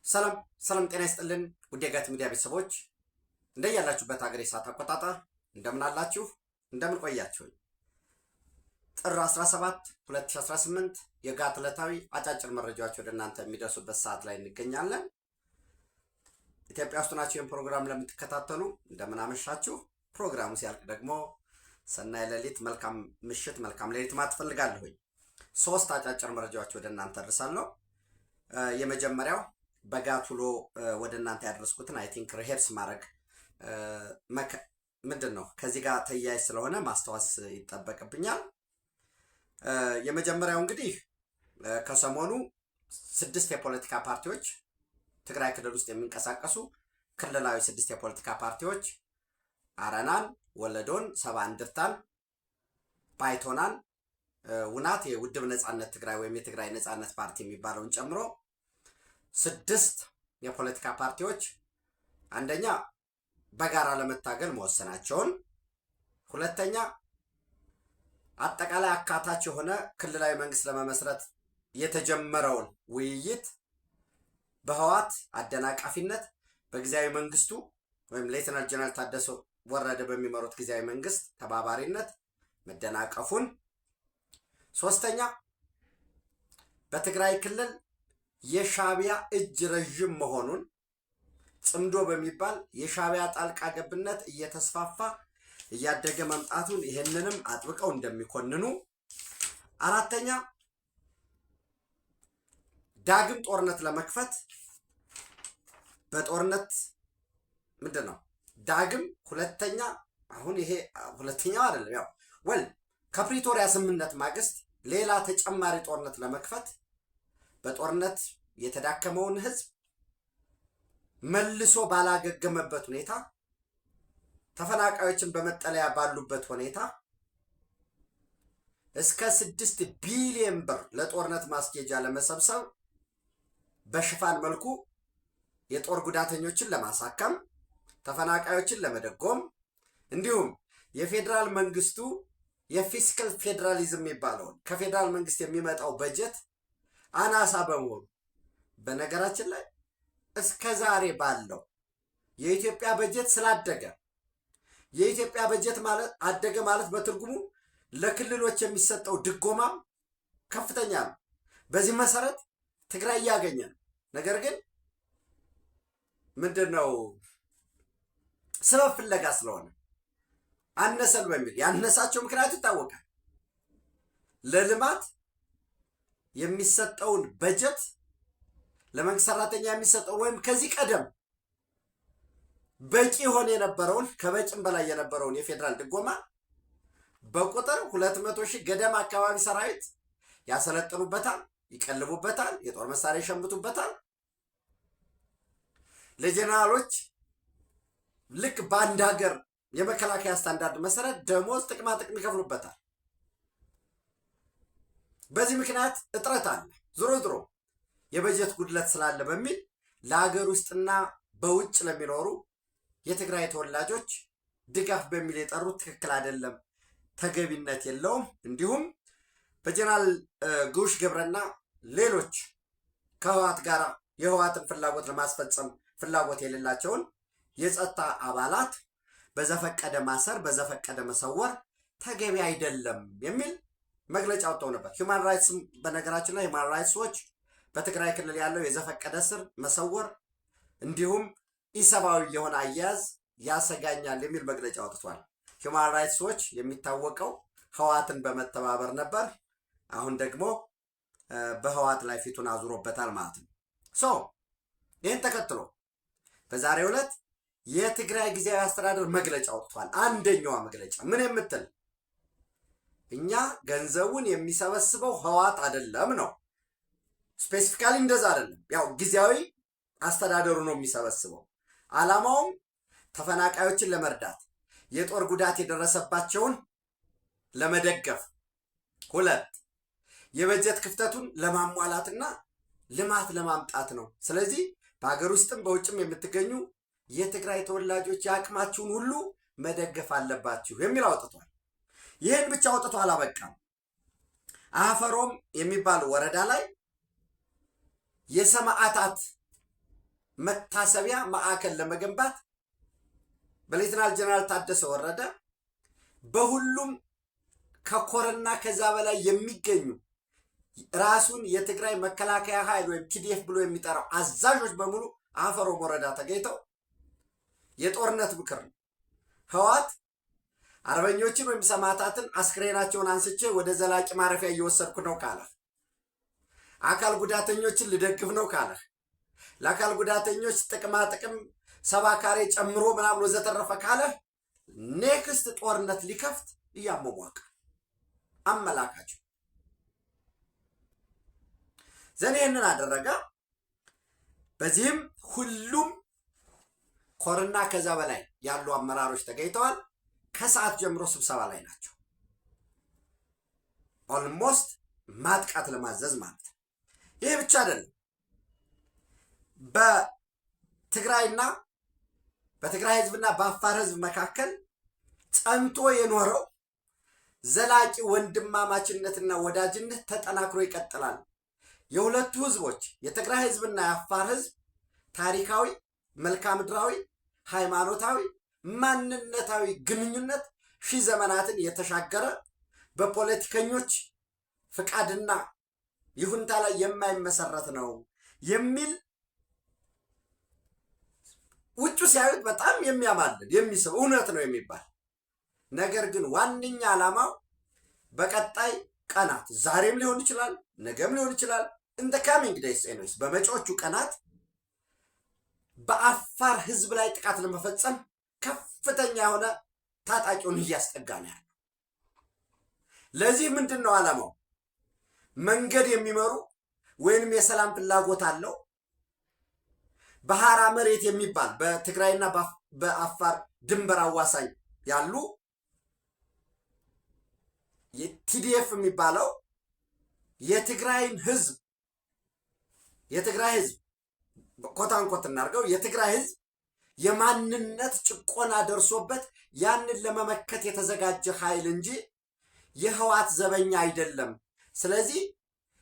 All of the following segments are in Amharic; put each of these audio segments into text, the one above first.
ሰላም ሰላም፣ ጤና ይስጥልን ውድ የጋት ሚዲያ ቤተሰቦች እንደያላችሁበት ሀገር የሰዓት አቆጣጠር እንደምን አላችሁ? እንደምን ቆያችሁ? ጥር 17 2018 የጋት ዕለታዊ አጫጭር መረጃዎች ወደ እናንተ የሚደርሱበት ሰዓት ላይ እንገኛለን። ኢትዮጵያ ውስጥ ናችሁ ይህን ፕሮግራም ለምትከታተሉ እንደምን አመሻችሁ። ፕሮግራሙ ሲያልቅ ደግሞ ሰናይ ሌሊት፣ መልካም ምሽት፣ መልካም ሌሊት ማለት ፈልጋለሁኝ። ሶስት አጫጭር መረጃዎች ወደ እናንተ አድርሳለሁ። የመጀመሪያው በጋት ውሎ ወደ እናንተ ያደረስኩትን አይ ቲንክ ሪሄርስ ማድረግ ምንድን ነው ከዚህ ጋር ተያያዥ ስለሆነ ማስታወስ ይጠበቅብኛል። የመጀመሪያው እንግዲህ ከሰሞኑ 6 የፖለቲካ ፓርቲዎች ትግራይ ክልል ውስጥ የሚንቀሳቀሱ ክልላዊ 6 የፖለቲካ ፓርቲዎች አረናን፣ ወለዶን፣ ሰባ እንደርታን፣ ባይቶናን፣ ውናት የውድብ ነጻነት ትግራይ ወይም የትግራይ ነጻነት ፓርቲ የሚባለውን ጨምሮ 6 የፖለቲካ ፓርቲዎች አንደኛ በጋራ ለመታገል መወሰናቸውን፣ ሁለተኛ አጠቃላይ አካታች የሆነ ክልላዊ መንግስት ለመመስረት የተጀመረውን ውይይት በህወሓት አደናቃፊነት በጊዜያዊ መንግስቱ ወይም ሌተናል ጀነራል ታደሰ ወረደ በሚመሩት ጊዜያዊ መንግስት ተባባሪነት መደናቀፉን፣ ሶስተኛ በትግራይ ክልል የሻቢያ እጅ ረዥም መሆኑን ጽምዶ በሚባል የሻቢያ ጣልቃ ገብነት እየተስፋፋ እያደገ መምጣቱን ይህንንም አጥብቀው እንደሚኮንኑ፣ አራተኛ ዳግም ጦርነት ለመክፈት በጦርነት ምንድነው ዳግም ሁለተኛ አሁን ይሄ ሁለተኛው አይደለም ያው ከፕሪቶሪያ ስምምነት ማግስት ሌላ ተጨማሪ ጦርነት ለመክፈት በጦርነት የተዳከመውን ህዝብ መልሶ ባላገገመበት ሁኔታ ተፈናቃዮችን በመጠለያ ባሉበት ሁኔታ እስከ 6 ቢሊዮን ብር ለጦርነት ማስኬጃ ለመሰብሰብ በሽፋን መልኩ የጦር ጉዳተኞችን ለማሳከም ተፈናቃዮችን ለመደጎም እንዲሁም የፌዴራል መንግስቱ የፊስካል ፌዴራሊዝም የሚባለውን ከፌዴራል መንግስት የሚመጣው በጀት አናሳ በመሆኑ በነገራችን ላይ እስከ ዛሬ ባለው የኢትዮጵያ በጀት ስላደገ የኢትዮጵያ በጀት ማለት አደገ ማለት በትርጉሙ ለክልሎች የሚሰጠው ድጎማም ከፍተኛ ነው። በዚህ መሰረት ትግራይ እያገኘ ነው። ነገር ግን ምንድነው ሰበብ ፍለጋ ስለሆነ አነሰን በሚል ያነሳቸው ምክንያቱ ይታወቃል። ለልማት የሚሰጠውን በጀት ለመንግስት ሰራተኛ የሚሰጠው ወይም ከዚህ ቀደም በቂ ሆነ የነበረውን ከበቂም በላይ የነበረውን የፌዴራል ድጎማ በቁጥር 200,000 ገደማ አካባቢ ሰራዊት ያሰለጥኑበታል፣ ይቀልቡበታል፣ የጦር መሳሪያ ይሸምቱበታል። ለጀነራሎች ልክ በአንድ ሀገር የመከላከያ ስታንዳርድ መሰረት ደሞዝ ጥቅማ ጥቅም ይከፍሉበታል። በዚህ ምክንያት እጥረት አለ። ዞሮ የበጀት ጉድለት ስላለ በሚል ለሀገር ውስጥና በውጭ ለሚኖሩ የትግራይ ተወላጆች ድጋፍ በሚል የጠሩት ትክክል አይደለም፣ ተገቢነት የለውም። እንዲሁም በጀነራል ጉሽ ገብረና ሌሎች ከህወሓት ጋር የህወሓትን ፍላጎት ለማስፈጸም ፍላጎት የሌላቸውን የጸጥታ አባላት በዘፈቀደ ማሰር፣ በዘፈቀደ መሰወር ተገቢ አይደለም የሚል መግለጫ ወጥተው ነበር። ሂውማን ራይትስ በነገራችን ላይ ሂውማን ራይትስ ዎች በትግራይ ክልል ያለው የዘፈቀደ ስር መሰወር እንዲሁም ኢሰብአዊ የሆነ አያያዝ ያሰጋኛል የሚል መግለጫ ወጥቷል። ሂውማን ራይትስ ዎች የሚታወቀው ህወሓትን በመተባበር ነበር። አሁን ደግሞ በህወሓት ላይ ፊቱን አዙሮበታል ማለት ነው። ይህን ተከትሎ በዛሬው ዕለት የትግራይ ጊዜያዊ አስተዳደር መግለጫ ወጥቷል። አንደኛዋ መግለጫ ምን የምትል እኛ ገንዘቡን የሚሰበስበው ህወሓት አይደለም ነው። ስፔሲፊካሊ እንደዛ አይደለም፣ ያው ጊዜያዊ አስተዳደሩ ነው የሚሰበስበው። ዓላማውም ተፈናቃዮችን ለመርዳት የጦር ጉዳት የደረሰባቸውን ለመደገፍ፣ 2 የበጀት ክፍተቱን ለማሟላትና ልማት ለማምጣት ነው። ስለዚህ በሀገር ውስጥም በውጭም የምትገኙ የትግራይ ተወላጆች የአቅማችሁን ሁሉ መደገፍ አለባችሁ የሚል አውጥቷል። ይህን ብቻ አውጥቶ አላበቃም። አፈሮም የሚባል ወረዳ ላይ የሰማዕታት መታሰቢያ ማዕከል ለመገንባት በሌተናል ጀነራል ታደሰ ወረደ በሁሉም ከኮርና ከዛ በላይ የሚገኙ ራሱን የትግራይ መከላከያ ኃይል ወይም ቲዲኤፍ ብሎ የሚጠራው አዛዦች በሙሉ አፈሮም ወረዳ ተገኝተው የጦርነት ምክር ነው። ህወሓት አርበኞችን ወይም ሰማዕታትን አስክሬናቸውን አንስቼ ወደ ዘላቂ ማረፊያ እየወሰድኩ ነው ካለ፣ አካል ጉዳተኞችን ልደግፍ ነው ካለ፣ ለአካል ጉዳተኞች ጥቅማ ጥቅም 70 ካሬ ጨምሮ ምናምን ወዘተረፈ ካለ ኔክስት ጦርነት ሊከፍት እያሟሟቀ አመላካች ዘኔ ይህንን አደረገ። በዚህም ሁሉም ኮርና ከዛ በላይ ያሉ አመራሮች ተገኝተዋል። ከሰዓት ጀምሮ ስብሰባ ላይ ናቸው። ኦልሞስት ማጥቃት ለማዘዝ ማለት ነው። ይሄ ብቻ አይደለም። በትግራይ ህዝብና በአፋር ህዝብ መካከል ጸንቶ የኖረው ዘላቂ ወንድማማችነትና ወዳጅነት ተጠናክሮ ይቀጥላል። የሁለቱ ህዝቦች የትግራይ ህዝብና የአፋር ህዝብ ታሪካዊ፣ መልክዓ ምድራዊ፣ ሃይማኖታዊ፣ ማንነታዊ ግንኙነት ሺህ ዘመናትን የተሻገረ በፖለቲከኞች ፍቃድና ይሁንታ ላይ የማይመሰረት ነው የሚል ውጩ ሲያዩት በጣም የሚያማልል የሚስብ እውነት ነው የሚባል ነገር ግን ዋነኛ ዓላማው በቀጣይ ቀናት ዛሬም ሊሆን ይችላል፣ ነገም ሊሆን ይችላል፣ እንደ ካሚንግ ዴይስ ኤኒዌይስ በመጪዎቹ ቀናት በአፋር ህዝብ ላይ ጥቃት ለመፈጸም ከፍተኛ የሆነ ታጣቂውን እያስጠጋ ነው ያለው። ለዚህ ምንድን ነው ዓላማው? መንገድ የሚመሩ ወይንም የሰላም ፍላጎት አለው በሐራ መሬት የሚባል በትግራይና በአፋር ድንበር አዋሳኝ ያሉ የቲዲኤፍ የሚባለው የትግራይ ህዝብ ኮታንኮት እናርገው የትግራይ ህዝብ የማንነት ጭቆና ደርሶበት ያንን ለመመከት የተዘጋጀ ኃይል እንጂ የህወሓት ዘበኛ አይደለም። ስለዚህ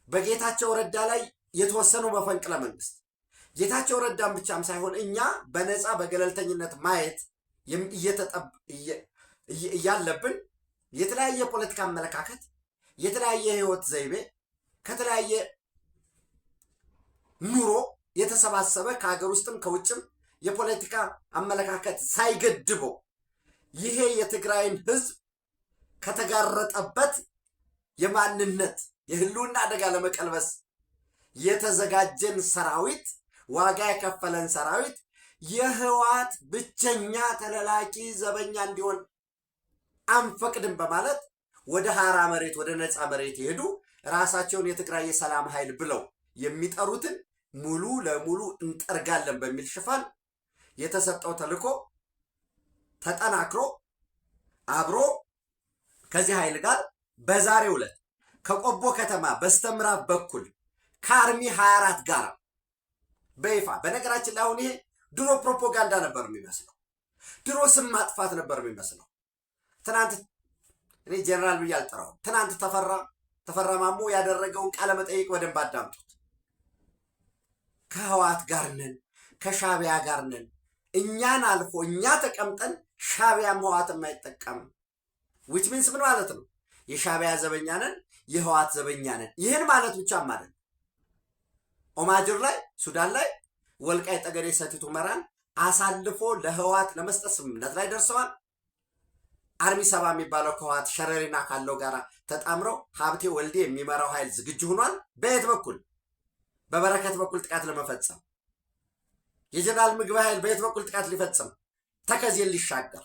በጌታቸው ረዳ ላይ የተወሰነው መፈንቅለ መንግስት ጌታቸው ረዳን ብቻም ሳይሆን እኛ በነፃ በገለልተኝነት ማየት እያለብን የተለያየ ፖለቲካ አመለካከት፣ የተለያየ ህይወት ዘይቤ፣ ከተለያየ ኑሮ የተሰባሰበ ከሀገር ውስጥም ከውጭም የፖለቲካ አመለካከት ሳይገድበው ይሄ የትግራይን ህዝብ ከተጋረጠበት የማንነት የህልውና አደጋ ለመቀልበስ የተዘጋጀን ሰራዊት ዋጋ የከፈለን ሰራዊት የህወሓት ብቸኛ ተለላቂ ዘበኛ እንዲሆን አንፈቅድም በማለት ወደ ሐራ መሬት ወደ ነፃ መሬት የሄዱ ራሳቸውን የትግራይ የሰላም ኃይል ብለው የሚጠሩትን ሙሉ ለሙሉ እንጠርጋለን በሚል ሽፋን የተሰጠው ተልዕኮ ተጠናክሮ አብሮ ከዚህ ኃይል ጋር በዛሬው ዕለት ከቆቦ ከተማ በስተምዕራብ በኩል ከአርሚ 24 ጋር በይፋ በነገራችን ላይ አሁን ይሄ ድሮ ፕሮፓጋንዳ ነበር የሚመስለው፣ ድሮ ስም ማጥፋት ነበር የሚመስለው። ትናንት እኔ ጀነራል ብዬ አልጠራውም። ትናንት ተፈራ ማሞ ያደረገውን ቃለ መጠይቅ በደንብ አዳምጡት። ከህወሓት ጋር ነን፣ ከሻቢያ ጋር ነን፣ እኛን አልፎ እኛ ተቀምጠን ሻቢያም ህወሓትም አይጠቀምም። ዊች ሚንስ ምን ማለት ነው? የሻቢያ ዘበኛ ነን፣ የህወሓት ዘበኛ ነን። ይህን ማለት ብቻም ማለት ኦማጅር ላይ ሱዳን ላይ ወልቃይት ጠገዴ ሰቲት ሁመራን አሳልፎ ለህወሓት ለመስጠት ስምምነት ላይ ደርሰዋል። አርሚ 70 የሚባለው ከህወሓት ሸረሪና ካለው ጋር ተጣምረው ሀብቴ ወልዴ የሚመራው ኃይል ዝግጁ ሆኗል። በየት በኩል? በበረከት በኩል ጥቃት ለመፈጸም። የጀነራል ምግብ ኃይል በየት በኩል ጥቃት ሊፈጽም? ተከዜን ሊሻገር።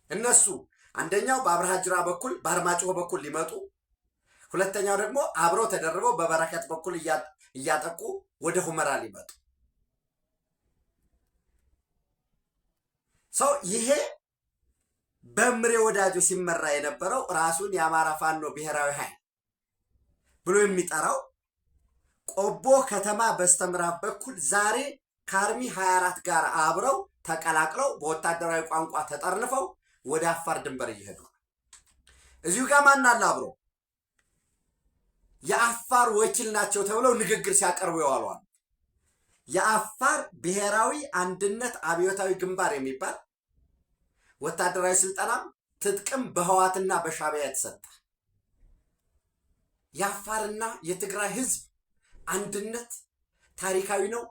እነሱ አንደኛው በአብርሃ ጅራ በኩል በአርማጭሆ በኩል ሊመጡ፣ ሁለተኛው ደግሞ አብረው ተደርበው በበረከት በኩል እያጠቁ ወደ ሁመራ ሊመጡ። ሰው ይሄ በምሬ ወዳጆ ሲመራ የነበረው ራሱን የአማራ ፋኖ ብሔራዊ ኃይል ብሎ የሚጠራው ቆቦ ከተማ በስተምዕራብ በኩል ዛሬ ከአርሚ 24 ጋር አብረው ተቀላቅለው በወታደራዊ ቋንቋ ተጠርንፈው ወደ አፋር ድንበር እየሄዱ ነው። እዚሁ ጋር ማን አለ አብሮ? የአፋር ወኪል ናቸው ተብለው ንግግር ሲያቀርቡ ይዋሏል። የአፋር ብሔራዊ አንድነት አብዮታዊ ግንባር የሚባል ወታደራዊ ስልጠናም ትጥቅም በህዋትና በሻዕቢያ የተሰጠ የአፋርና የትግራይ ህዝብ አንድነት ታሪካዊ ነው።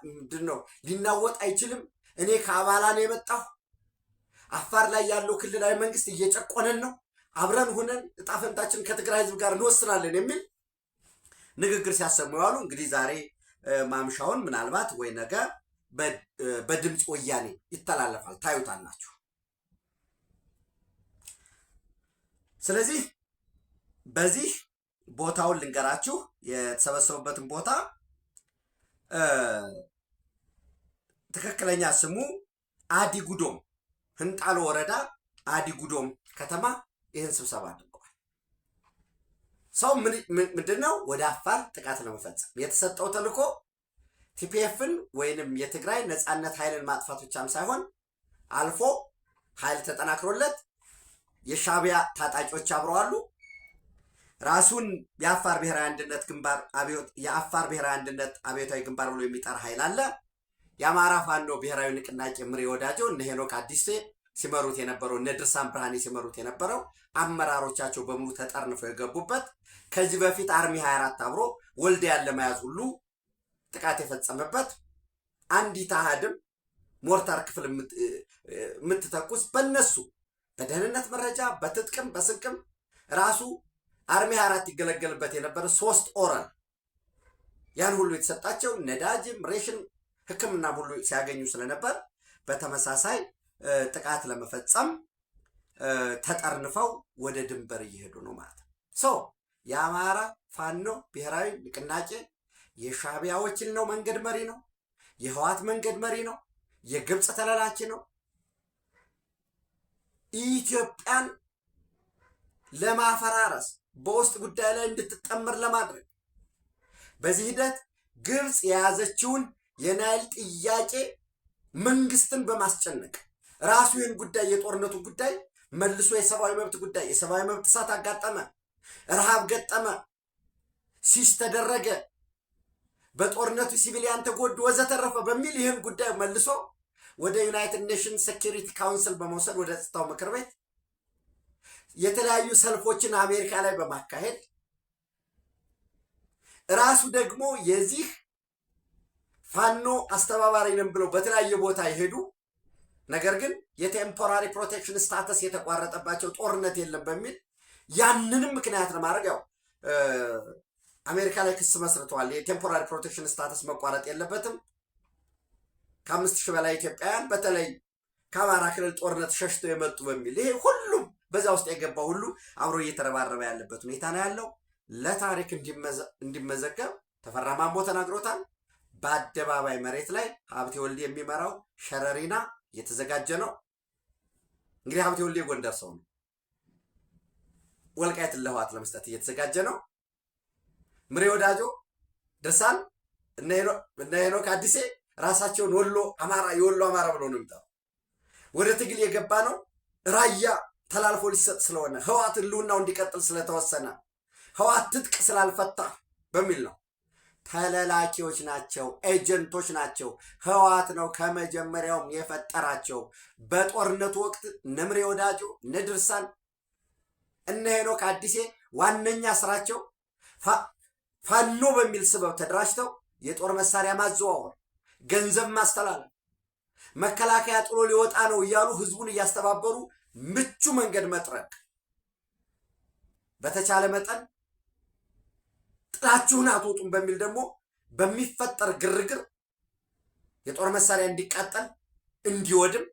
ምንድነው ሊናወጥ አይችልም። እኔ ከአባላ ነው የመጣሁ። አፋር ላይ ያለው ክልላዊ መንግስት እየጨቆነን ነው። አብረን ሆነን እጣ ፈንታችን ከትግራይ ህዝብ ጋር እንወስናለን የሚል ንግግር ሲያሰሙ ያሉ እንግዲህ ዛሬ ማምሻውን ምናልባት ወይ ነገ በድምፅ ወያኔ ይተላለፋል፣ ታዩታላችሁ። ስለዚህ በዚህ ቦታውን ልንገራችሁ፣ የተሰበሰቡበትን ቦታ ትክክለኛ ስሙ አዲጉዶም ህንጣሎ ወረዳ አዲጉዶም ከተማ ይህን ስብሰባ አድርገዋል። ሰው ምንድነው ወደ አፋር ጥቃት ለመፈጸም የተሰጠው ተልዕኮ ቲፒኤፍን ወይንም የትግራይ ነጻነት ኃይልን ማጥፋት ብቻም ሳይሆን አልፎ ኃይል ተጠናክሮለት የሻዕቢያ ታጣቂዎች አብረዋሉ። ራሱን የአፋር ብሔራዊ አንድነት ግንባር የአፋር ብሔራዊ አንድነት አብዮታዊ ግንባር ብሎ የሚጠራ ኃይል አለ። የአማራ ፋኖ ብሔራዊ ንቅናቄ ምሬ ወዳጆ እነ ሄኖክ አዲሴ ሲመሩት የነበረው እነ ድርሳን ብርሃኔ ሲመሩት የነበረው አመራሮቻቸው በሙሉ ተጠርንፈው የገቡበት ከዚህ በፊት አርሚ 24 አብሮ ወልዲያን ለመያዝ ሁሉ ጥቃት የፈጸመበት አንዲት አሃድም ሞርታር ክፍል የምትተኩስ በነሱ በደህንነት መረጃ በትጥቅም በስንቅም ራሱ አርሚ 24 ይገለገልበት የነበረ 3 ኦራል ያን ሁሉ የተሰጣቸው ነዳጅም ሬሽን ሕክምና ሁሉ ሲያገኙ ስለነበር በተመሳሳይ ጥቃት ለመፈጸም ተጠርንፈው ወደ ድንበር እየሄዱ ነው ማለት ነው። የአማራ ፋኖ ብሔራዊ ንቅናቄ የሻዕቢያዎችን ነው መንገድ መሪ ነው። የህዋት መንገድ መሪ ነው። የግብፅ ተላላኪ ነው። ኢትዮጵያን ለማፈራረስ በውስጥ ጉዳይ ላይ እንድትጠመር ለማድረግ በዚህ ሂደት ግብፅ የያዘችውን የናይል ጥያቄ መንግስትን በማስጨነቅ ራሱ ይህን ጉዳይ የጦርነቱን ጉዳይ መልሶ የሰብአዊ መብት ጉዳይ የሰብአዊ መብት ጥሰት አጋጠመ፣ ረሃብ ገጠመ፣ ሲስ ተደረገ፣ በጦርነቱ ሲቪሊያን ተጎዱ ወዘተረፈ በሚል ይህን ጉዳይ መልሶ ወደ ዩናይትድ ኔሽንስ ሴኩሪቲ ካውንስል በመውሰድ ወደ ጸጥታው ምክር ቤት የተለያዩ ሰልፎችን አሜሪካ ላይ በማካሄድ ራሱ ደግሞ የዚህ ፋኖ አስተባባሪ ነን ብለው በተለያየ ቦታ ይሄዱ፣ ነገር ግን የቴምፖራሪ ፕሮቴክሽን ስታተስ የተቋረጠባቸው ጦርነት የለም በሚል ያንንም ምክንያት ለማድረግ ያው አሜሪካ ላይ ክስ መስርተዋል። የቴምፖራሪ ፕሮቴክሽን ስታተስ መቋረጥ የለበትም፣ ከ5000 በላይ ኢትዮጵያውያን በተለይ ከአማራ ክልል ጦርነት ሸሽተው የመጡ በሚል ይሄ ሁሉም በዛ ውስጥ የገባ ሁሉ አብሮ እየተረባረበ ያለበት ሁኔታ ነው ያለው። ለታሪክ እንዲመዘገብ ተፈራ ማሞ ተናግሮታል። በአደባባይ መሬት ላይ ሀብቴ ወልዴ የሚመራው ሸረሪና እየተዘጋጀ ነው። እንግዲህ ሀብቴ ወልዴ ጎንደር ሰው ነው። ወልቃይትን ለህወሓት ለመስጠት እየተዘጋጀ ነው። ምሬ ወዳጆ ድርሳን እነ ሄኖክ አዲሴ ራሳቸውን ወሎ አማራ የወሎ አማራ ብሎ ነው የሚጠራው። ወደ ትግል የገባ ነው። ራያ ተላልፎ ሊሰጥ ስለሆነ ህወሓት ህልውናው እንዲቀጥል ስለተወሰነ ህወሓት ትጥቅ ስላልፈታ በሚል ነው። ተላላኪዎች ናቸው፣ ኤጀንቶች ናቸው። ህወሓት ነው ከመጀመሪያውም የፈጠራቸው። በጦርነቱ ወቅት እነ ምሬ ወዳጆ እነ ድርሳን እነ ሄኖክ አዲሴ ዋነኛ ስራቸው ፋኖ በሚል ስበብ ተደራጅተው የጦር መሳሪያ ማዘዋወር፣ ገንዘብ ማስተላለፍ፣ መከላከያ ጥሎ ሊወጣ ነው እያሉ ህዝቡን እያስተባበሩ ምቹ መንገድ መጥረቅ፣ በተቻለ መጠን ጥላችሁን አትወጡም በሚል ደግሞ በሚፈጠር ግርግር የጦር መሳሪያ እንዲቃጠል እንዲወድም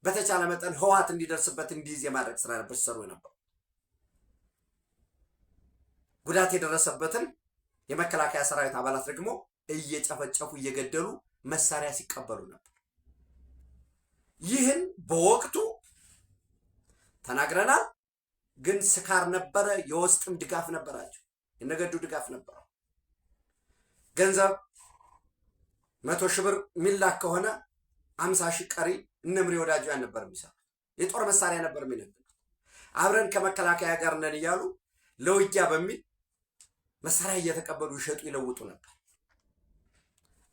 በተቻለ መጠን ህወሓት እንዲደርስበት እንዲይዝ የማድረግ ስራ ነበር ሲሰሩ ነበር። ጉዳት የደረሰበትን የመከላከያ ሰራዊት አባላት ደግሞ እየጨፈጨፉ እየገደሉ መሳሪያ ሲቀበሉ ነበር። ይህን በወቅቱ ተናግረናል። ግን ስካር ነበረ፣ የውስጥም ድጋፍ ነበራቸው። የነገዱ ድጋፍ ነበረው። ገንዘብ 100,000 ብር ሚላክ ከሆነ 50,000 ቀሪ እነ ምሬ ወዳጆ ያን ነበር የሚሰሩት። የጦር መሳሪያ ነበር የሚነግዱት። አብረን ከመከላከያ ጋር ነን እያሉ ለውጊያ በሚል መሳሪያ እየተቀበሉ ይሸጡ ይለውጡ ነበር።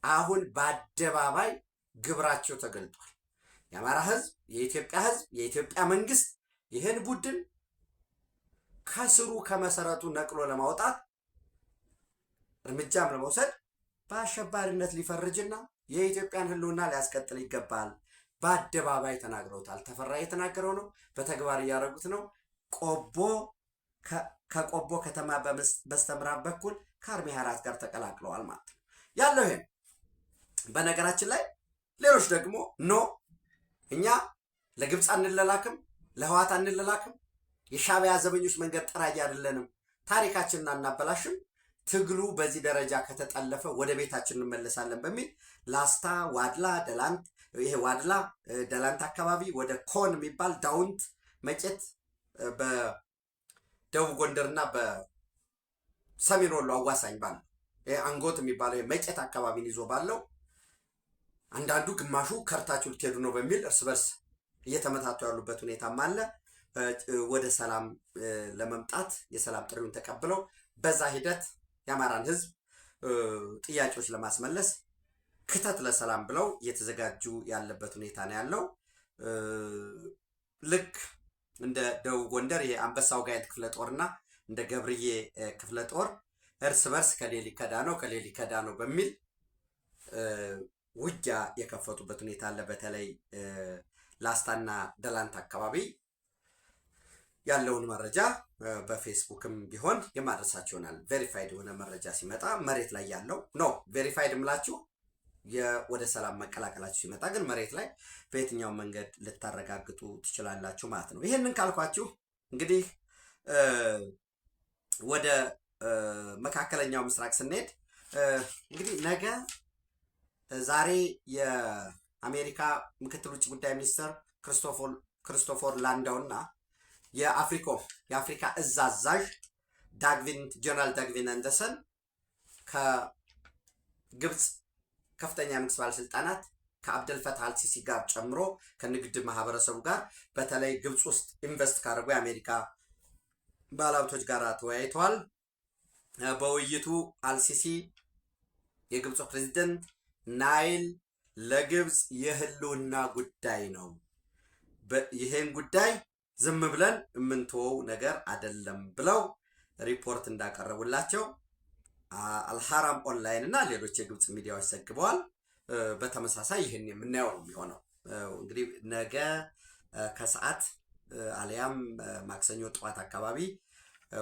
አሁን በአደባባይ ግብራቸው ተገልጧል። የአማራ ህዝብ፣ የኢትዮጵያ ህዝብ፣ የኢትዮጵያ መንግስት ይህን ቡድን ከስሩ ከመሰረቱ ነቅሎ ለማውጣት እርምጃም ለመውሰድ በአሸባሪነት ሊፈርጅና የኢትዮጵያን ህልውና ሊያስቀጥል ይገባል። በአደባባይ ተናግረውታል። ተፈራ የተናገረው ነው። በተግባር እያደረጉት ነው። ቆቦ ከቆቦ ከተማ በስተምዕራብ በኩል ከአርሚ 24 ጋር ተቀላቅለዋል ማለት ነው ያለው ይሄ። በነገራችን ላይ ሌሎች ደግሞ ኖ እኛ ለግብፅ አንለላክም፣ ለህዋት አንለላክም፣ የሻዕቢያ ዘበኞች መንገድ ጠራጊ አይደለንም፣ ታሪካችንን አናበላሽም፣ ትግሉ በዚህ ደረጃ ከተጠለፈ ወደ ቤታችን እንመለሳለን በሚል ላስታ፣ ዋድላ፣ ደላንት ይሄ ዋድላ ደላንት አካባቢ ወደ ኮን የሚባል ዳውንት መቄት በደቡብ ጎንደርና በሰሜን ወሎ አዋሳኝ ባለው ይሄ አንጎት የሚባለው መቄት አካባቢን ይዞ ባለው አንዳንዱ ግማሹ ከርታችሁ ልትሄዱ ነው በሚል እርስ በርስ እየተመታቱ ያሉበት ሁኔታም አለ። ወደ ሰላም ለመምጣት የሰላም ጥሪውን ተቀብለው በዛ ሂደት የአማራን ህዝብ ጥያቄዎች ለማስመለስ ክተት ለሰላም ብለው እየተዘጋጁ ያለበት ሁኔታ ነው ያለው። ልክ እንደ ደቡብ ጎንደር የአንበሳው ጋይንት ክፍለ ጦርና እንደ ገብርዬ ክፍለ ጦር እርስ በርስ ከሌሊ ከዳ ነው በሚል ውጊያ የከፈቱበት ሁኔታ አለ። በተለይ ላስታና ደላንት አካባቢ ያለውን መረጃ በፌስቡክም ቢሆን የማድረሳችሁ ይሆናል። ቬሪፋይድ የሆነ መረጃ ሲመጣ መሬት ላይ ያለው ነው። ቬሪፋይድ ምላችሁ ወደ ሰላም መቀላቀላችሁ ሲመጣ ግን መሬት ላይ በየትኛው መንገድ ልታረጋግጡ ትችላላችሁ ማለት ነው። ይህንን ካልኳችሁ እንግዲህ ወደ መካከለኛው ምስራቅ ስንሄድ እንግዲህ ነገ ዛሬ የአሜሪካ ምክትል ውጭ ጉዳይ ሚኒስትር ክሪስቶፈር ላንዳው እና የአፍሪካ እዝ አዛዥ ጀነራል ዳግቪን አንደርሰን ከግብፅ ከፍተኛ መንግስት ባለስልጣናት ከአብደልፈታህ አልሲሲ ጋር ጨምሮ ከንግድ ማህበረሰቡ ጋር በተለይ ግብፅ ውስጥ ኢንቨስት ካደረጉ የአሜሪካ ባለሀብቶች ጋር ተወያይተዋል። በውይይቱ አልሲሲ የግብፁ ፕሬዚደንት ናይል ለግብፅ የህልውና ጉዳይ ነው፣ ይሄን ጉዳይ ዝም ብለን የምንተወው ነገር አይደለም ብለው ሪፖርት እንዳቀረቡላቸው አልሐራም ኦንላይን እና ሌሎች የግብፅ ሚዲያዎች ዘግበዋል። በተመሳሳይ ይህን የምናየው ነው የሚሆነው። እንግዲህ ነገ ከሰዓት አሊያም ማክሰኞ ጠዋት አካባቢ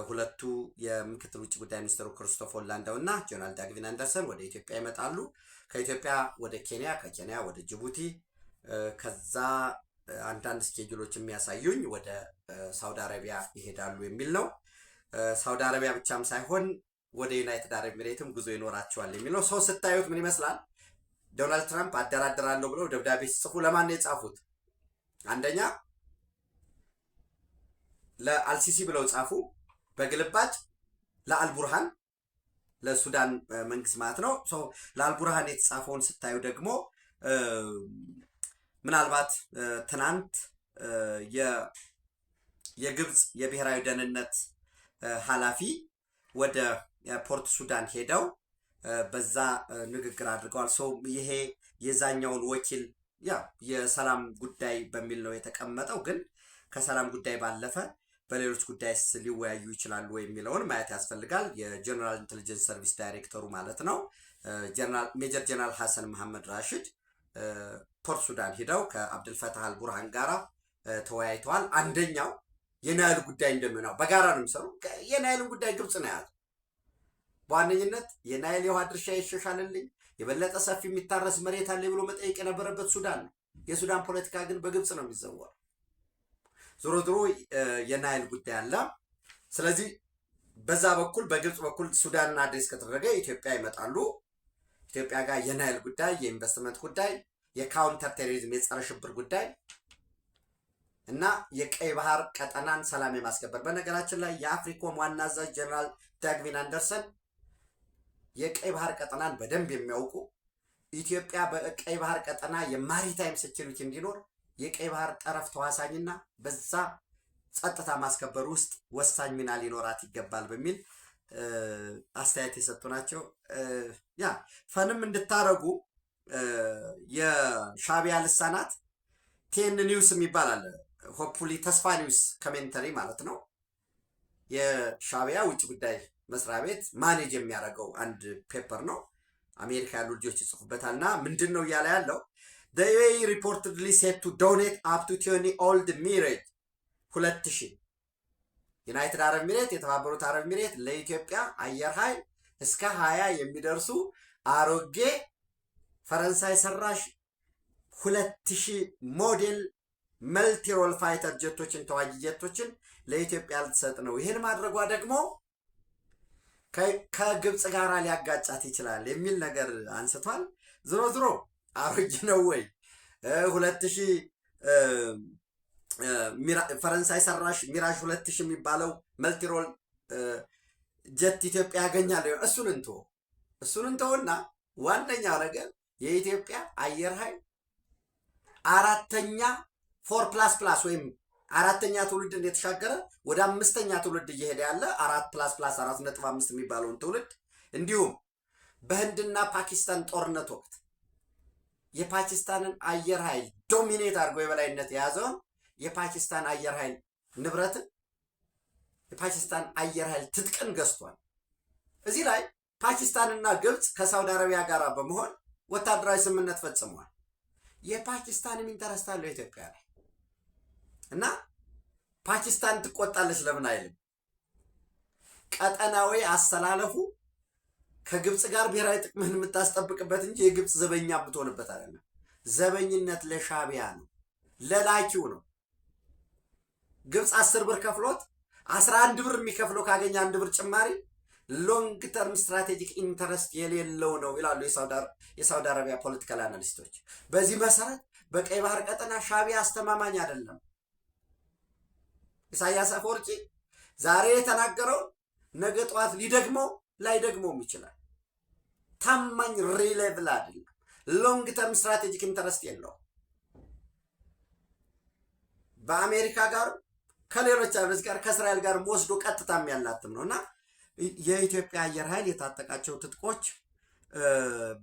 ሁለቱ የምክትል ውጭ ጉዳይ ሚኒስትሩ ክሪስቶፈር ላንዳው እና ጀነራል ዳግቪን አንደርሰን ወደ ኢትዮጵያ ይመጣሉ። ከኢትዮጵያ ወደ ኬንያ፣ ከኬንያ ወደ ጅቡቲ፣ ከዛ አንዳንድ ስኬጁሎች የሚያሳዩኝ ወደ ሳውዲ አረቢያ ይሄዳሉ የሚል ነው። ሳውዲ አረቢያ ብቻም ሳይሆን ወደ ዩናይትድ አረብ ኤሚሬትም ጉዞ ይኖራቸዋል የሚል ነው። ሰው ስታዩት ምን ይመስላል? ዶናልድ ትራምፕ አደራደራለሁ ብለው ደብዳቤ ሲጽፉ ለማን ነው የጻፉት? አንደኛ ለአልሲሲ ብለው ጻፉ። በግልባጭ ለአልቡርሃን ለሱዳን መንግስት ማለት ነው። ለአልቡርሃን የተጻፈውን ስታዩ ደግሞ ምናልባት ትናንት የግብፅ የብሔራዊ ደህንነት ኃላፊ ወደ ፖርት ሱዳን ሄደው በዛ ንግግር አድርገዋል። ይሄ የዛኛውን ወኪል የሰላም ጉዳይ በሚል ነው የተቀመጠው። ግን ከሰላም ጉዳይ ባለፈ በሌሎች ጉዳይስ ሊወያዩ ይችላሉ የሚለውን ማየት ያስፈልጋል። የጀነራል ኢንቴሊጀንስ ሰርቪስ ዳይሬክተሩ ማለት ነው ሜጀር ጀነራል ሐሰን መሐመድ ራሽድ ፖርት ሱዳን ሂደው ከአብደልፈታህ አልቡርሃን ጋራ ተወያይተዋል። አንደኛው የናይል ጉዳይ እንደምናው በጋራ ነው የሚሰሩ። የናይልን ጉዳይ ግብፅ ነው ያለው። በዋነኝነት የናይል የውሃ ድርሻ ይሻሻልልኝ፣ የበለጠ ሰፊ የሚታረስ መሬት አለ ብሎ መጠየቅ የነበረበት ሱዳን ነው። የሱዳን ፖለቲካ ግን በግብፅ ነው የሚዘወረው። ዞሮ ዞሮ የናይል ጉዳይ አለ። ስለዚህ በዛ በኩል በግብፅ በኩል ሱዳንን አድሬስ ከተደረገ ኢትዮጵያ ይመጣሉ። ኢትዮጵያ ጋር የናይል ጉዳይ፣ የኢንቨስትመንት ጉዳይ፣ የካውንተር ቴሮሪዝም የጸረ ሽብር ጉዳይ እና የቀይ ባህር ቀጠናን ሰላም የማስከበር በነገራችን ላይ የአፍሪኮም ዋና አዛዥ ጀነራል ዳግቪን አንደርሰን የቀይ ባህር ቀጠናን በደንብ የሚያውቁ ኢትዮጵያ በቀይ ባህር ቀጠና የማሪታይም ሴኩሪቲ እንዲኖር የቀይ ባህር ጠረፍ ተዋሳኝና በዛ ጸጥታ ማስከበር ውስጥ ወሳኝ ሚና ሊኖራት ይገባል በሚል አስተያየት የሰጡ ናቸው። ያ ፈንም እንድታረጉ የሻቢያ ልሳናት ቴን ኒውስ የሚባል አለ። ሆፕፉሊ ተስፋ ኒውስ ኮሜንተሪ ማለት ነው። የሻቢያ ውጭ ጉዳይ መስሪያ ቤት ማኔጅ የሚያደርገው አንድ ፔፐር ነው። አሜሪካ ያሉ ልጆች ይጽፉበታል። እና ምንድን ነው እያለ ያለው the UAE reportedly set to donate up to 20 old Mirage 2000 ዩናይትድ አረብ ኤሚሬት የተባበሩት አረብ ኤሚሬት ለኢትዮጵያ አየር ኃይል እስከ 20 የሚደርሱ አሮጌ ፈረንሳይ ሰራሽ 2000 ሞዴል መልቲሮል ፋይተር ጀቶችን ተዋጊ ጀቶችን ለኢትዮጵያ ልትሰጥ ነው። ይህን ማድረጓ ደግሞ ከግብፅ ጋር ሊያጋጫት ይችላል የሚል ነገር አንስቷል። ዝሮ ዝሮ አሮጌ ነው ወይ 2000 ፈረንሳይ ሰራሽ ሚራዥ 2000 የሚባለው መልቲሮል ጀት ኢትዮጵያ ያገኛል? እሱን እንተውና ዋነኛው ነገር የኢትዮጵያ አየር ኃይል አራተኛ 4++ ወይም አራተኛ ትውልድ እንደተሻገረ ወደ አምስተኛ ትውልድ እየሄደ ያለ 4++ 4.5 የሚባለውን ትውልድ እንዲሁም በህንድና ፓኪስታን ጦርነት ወቅት የፓኪስታንን አየር ኃይል ዶሚኔት አድርጎ የበላይነት የያዘውን የፓኪስታን አየር ኃይል ንብረትን የፓኪስታን አየር ኃይል ትጥቅን ገዝቷል። እዚህ ላይ ፓኪስታንና ግብፅ ከሳውዲ አረቢያ ጋር በመሆን ወታደራዊ ስምምነት ፈጽመዋል። የፓኪስታንም ኢንተረስት አለው ኢትዮጵያ ላይ እና ፓኪስታን ትቆጣለች ለምን አይልም? ቀጠናዊ አሰላለፉ ከግብፅ ጋር ብሔራዊ ጥቅምህን የምታስጠብቅበት እንጂ የግብፅ ዘበኛ የምትሆንበት አይደለም። ዘበኝነት ለሻቢያ ነው፣ ለላኪው ነው። ግብፅ 10 ብር ከፍሎት 11 ብር የሚከፍለው ካገኘ 1 ብር ጭማሪ ሎንግ ተርም ስትራቴጂክ ኢንተረስት የሌለው ነው ይላሉ የሳውዲ አረቢያ ፖለቲካል አናሊስቶች። በዚህ መሰረት በቀይ ባህር ቀጠና ሻቢያ አስተማማኝ አይደለም። ኢሳያስ አፈወርቂ ዛሬ የተናገረውን ነገ ጠዋት ሊደግመው ላይደግመውም ይችላል። ታማኝ ሪሌብል አይደለም። ሎንግ ተርም ስትራቴጂክ ኢንተረስት የለው። በአሜሪካ ጋር ከሌሎች አገሮች ጋር ከእስራኤል ጋር ወስዶ ቀጥታም ያላትም ነውና የኢትዮጵያ አየር ኃይል የታጠቃቸው ትጥቆች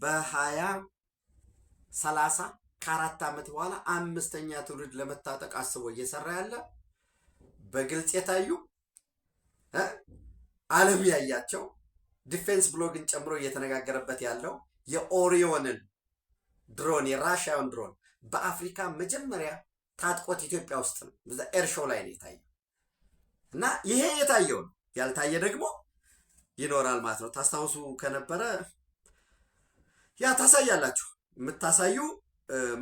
በ2030 ከ4 ዓመት በኋላ 5ኛ ትውልድ ለመታጠቅ አስቦ እየሰራ ያለ በግልጽ የታዩ ዓለም ያያቸው ዲፌንስ ብሎግን ጨምሮ እየተነጋገረበት ያለው የኦሪዮንን ድሮን የራሽያውን ድሮን በአፍሪካ መጀመሪያ ታጥቆት ኢትዮጵያ ውስጥ ነው። በዛ ኤርሾው ላይ ነው የታየው እና ይሄ የታየው ነው። ያልታየ ደግሞ ይኖራል ማለት ነው። ታስታውሱ ከነበረ ያ ታሳያላችሁ። የምታሳዩ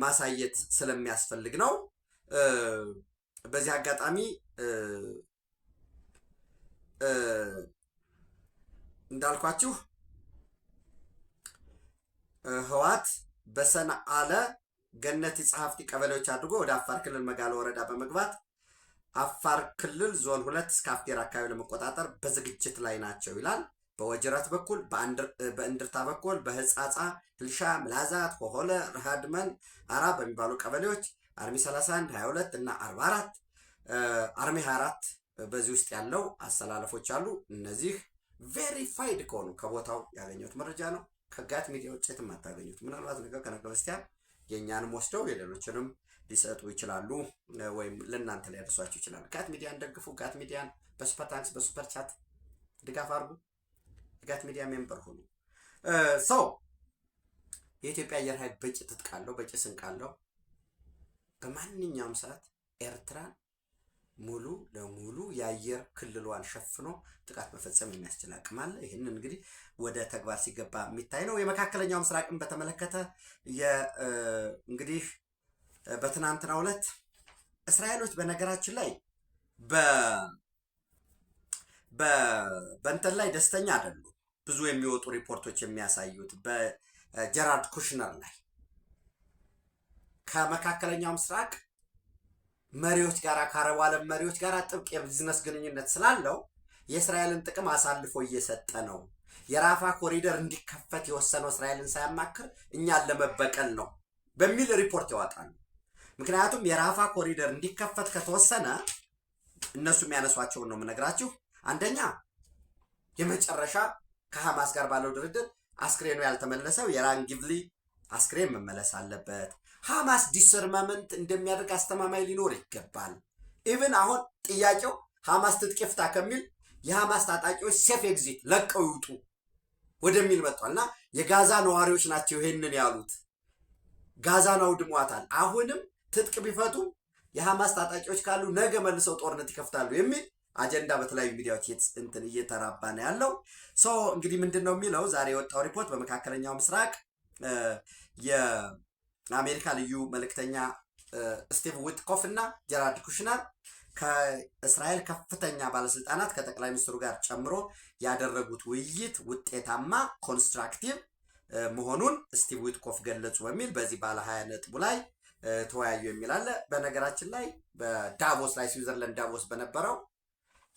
ማሳየት ስለሚያስፈልግ ነው። በዚህ አጋጣሚ እንዳልኳችሁ ህወሓት በሰንዓለ ገነቲ ጸሐፍቲ ቀበሌዎች አድርጎ ወደ አፋር ክልል መጋለ ወረዳ በመግባት አፋር ክልል ዞን 2 እስከ አፍዴር አካባቢ ለመቆጣጠር በዝግጅት ላይ ናቸው ይላል። በወጀራት በኩል በእንድርታ በኩል በህጻጻ ህልሻ ምላዛት ሆሆለ ረሃድመን አራ በሚባሉ ቀበሌዎች አርሚ 31 22 እና 44 አርሚ 24 በዚህ ውስጥ ያለው አሰላለፎች አሉ። እነዚህ ቬሪፋይድ ከሆኑ ከቦታው ያገኘሁት መረጃ ነው። ከጋት ሚዲያ ውጭ የትም አታገኙት። ምናልባት ነገ ከነገ በስቲያ የእኛንም ወስደው የሌሎችንም ሊሰጡ ይችላሉ፣ ወይም ለእናንተ ሊያደርሷችሁ ይችላሉ። ጋት ሚዲያን ደግፉ። ጋት ሚዲያን በሱፐር ታንክስ በሱፐር ቻት ድጋፍ አድርጉ። ጋት ሚዲያ ሜምበር ሁኑ። ሰው የኢትዮጵያ አየር ኃይል በቂ ትጥቅ አለው፣ በቂ ስንቅ አለው። በማንኛውም ሰዓት ኤርትራን ሙሉ ለሙሉ የአየር ክልሏን ሸፍኖ ጥቃት መፈጸም የሚያስችል አቅም አለ። ይህንን እንግዲህ ወደ ተግባር ሲገባ የሚታይ ነው። የመካከለኛው ምስራቅን በተመለከተ እንግዲህ በትናንትናው ዕለት እስራኤሎች በነገራችን ላይ በእንትን ላይ ደስተኛ አይደሉም። ብዙ የሚወጡ ሪፖርቶች የሚያሳዩት በጀራርድ ኩሽነር ላይ ከመካከለኛው ምስራቅ መሪዎች ጋር ከአረቡ ዓለም መሪዎች ጋር ጥብቅ የቢዝነስ ግንኙነት ስላለው የእስራኤልን ጥቅም አሳልፎ እየሰጠ ነው። የራፋ ኮሪደር እንዲከፈት የወሰነው እስራኤልን ሳያማክር እኛን ለመበቀል ነው በሚል ሪፖርት ያወጣሉ። ምክንያቱም የራፋ ኮሪደር እንዲከፈት ከተወሰነ እነሱ የሚያነሷቸውን ነው የምነግራችሁ። አንደኛ የመጨረሻ ከሐማስ ጋር ባለው ድርድር አስክሬኑ ያልተመለሰው የራን ጊቭሊ አስክሬን መመለስ አለበት። ሐማስ ዲስርማመንት እንደሚያደርግ አስተማማኝ ሊኖር ይገባል። ኢቭን አሁን ጥያቄው ሐማስ ትጥቅ ይፍታ ከሚል የሐማስ ታጣቂዎች ሴፍ ኤግዚት ለቀው ይውጡ ወደሚል መጥቷል። እና የጋዛ ነዋሪዎች ናቸው ይሄንን ያሉት። ጋዛን አውድሟታል። አሁንም ትጥቅ ቢፈቱ የሐማስ ታጣቂዎች ካሉ ነገ መልሰው ጦርነት ይከፍታሉ የሚል አጀንዳ በተለያዩ ሚዲያዎች እየተራባ ነው ያለው። ሰው እንግዲህ ምንድን ነው የሚለው ዛሬ የወጣው ሪፖርት በመካከለኛው ምስራቅ የአሜሪካ ልዩ መልእክተኛ ስቲቭ ዊትኮፍ እና ጀራርድ ኩሽነር ከእስራኤል ከፍተኛ ባለስልጣናት ከጠቅላይ ሚኒስትሩ ጋር ጨምሮ ያደረጉት ውይይት ውጤታማ ኮንስትራክቲቭ መሆኑን ስቲቭ ዊትኮፍ ገለጹ በሚል በዚህ ባለ 20 ነጥቡ ላይ ተወያዩ የሚል አለ። በነገራችን ላይ በዳቮስ ላይ ስዊዘርላንድ ዳቮስ በነበረው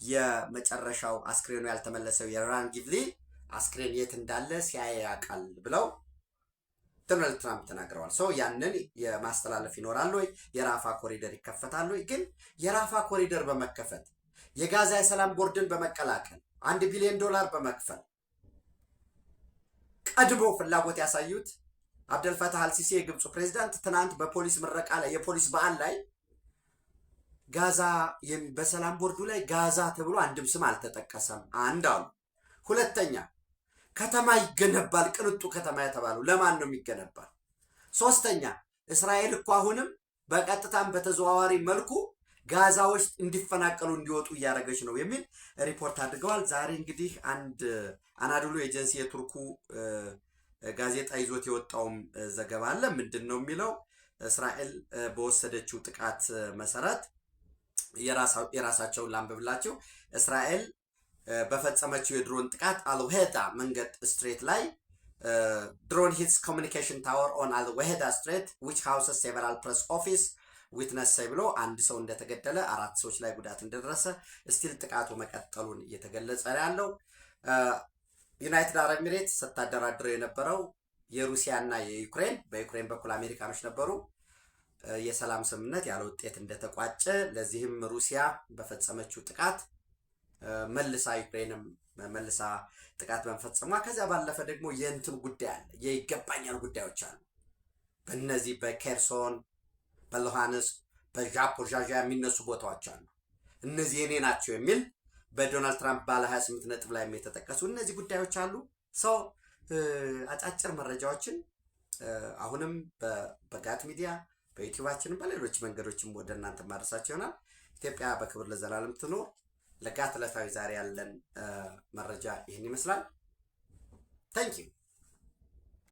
የመጨረሻው አስክሬኑ ያልተመለሰው የራን ጊቭሊ አስክሬን የት እንዳለ ሲያይ ያውቃል ብለው ዶናልድ ትራምፕ ተናግረዋል። ሰው ያንን የማስተላለፍ ይኖራል ወይ? የራፋ ኮሪደር ይከፈታል ወይ? ግን የራፋ ኮሪደር በመከፈት የጋዛ የሰላም ቦርድን በመቀላቀል $1 ቢሊዮን በመክፈል ቀድሞ ፍላጎት ያሳዩት አብደልፈታህ አልሲሲ የግብፁ ፕሬዝዳንት ትናንት በፖሊስ ምረቃ ላይ የፖሊስ በዓል ላይ ጋዛ በሰላም ቦርዱ ላይ ጋዛ ተብሎ አንድም ስም አልተጠቀሰም አንድ አሉ። ሁለተኛ ከተማ ይገነባል፣ ቅንጡ ከተማ የተባለው ለማን ነው የሚገነባል? ሶስተኛ እስራኤል እኮ አሁንም በቀጥታም በተዘዋዋሪ መልኩ ጋዛዎች እንዲፈናቀሉ እንዲወጡ እያደረገች ነው የሚል ሪፖርት አድርገዋል። ዛሬ እንግዲህ አንድ አናዶሉ ኤጀንሲ የቱርኩ ጋዜጣ ይዞት የወጣውም ዘገባ አለ። ምንድን ነው የሚለው? እስራኤል በወሰደችው ጥቃት መሰረት የራሳቸውን ላንብብላችሁ። እስራኤል በፈጸመችው የድሮን ጥቃት አልዌዳ መንገድ ስትሬት ላይ ድሮን ሂትስ ኮሚኒኬሽን ታወር ኦን አልዌዳ ስትሬት ዊች ሃውስስ ሴቨራል ፕሬስ ኦፊስ ዊትነስ ብሎ አንድ ሰው እንደተገደለ 4 ሰዎች ላይ ጉዳት እንደደረሰ ስቲል ጥቃቱ መቀጠሉን እየተገለጸ ያለው። ዩናይትድ አረብ ኤሚሬትስ ስታደራድረው የነበረው የሩሲያና የዩክሬን በዩክሬን በኩል አሜሪካኖች ነበሩ የሰላም ስምምነት ያለ ውጤት እንደተቋጨ፣ ለዚህም ሩሲያ በፈጸመችው ጥቃት መልሳ ዩክሬንም መልሳ ጥቃት በመፈጸሟ ከዚያ ባለፈ ደግሞ የእንትን ጉዳይ አለ፣ የይገባኛል ጉዳዮች አሉ። በእነዚህ በኬርሶን በሉሃንስክ በዛፖሪዥዣ የሚነሱ ቦታዎች አሉ። እነዚህ የኔ ናቸው የሚል በዶናልድ ትራምፕ ባለ 28 ነጥብ ላይ የተጠቀሱ እነዚህ ጉዳዮች አሉ። ሰው አጫጭር መረጃዎችን አሁንም በጋት ሚዲያ በዩቲዩባችን በሌሎች መንገዶችም ወደ እናንተ ማድረሳቸው ይሆናል። ኢትዮጵያ በክብር ለዘላለም ትኖር። ለጋት ዕለታዊ ዛሬ ያለን መረጃ ይህን ይመስላል። ታንኪዩ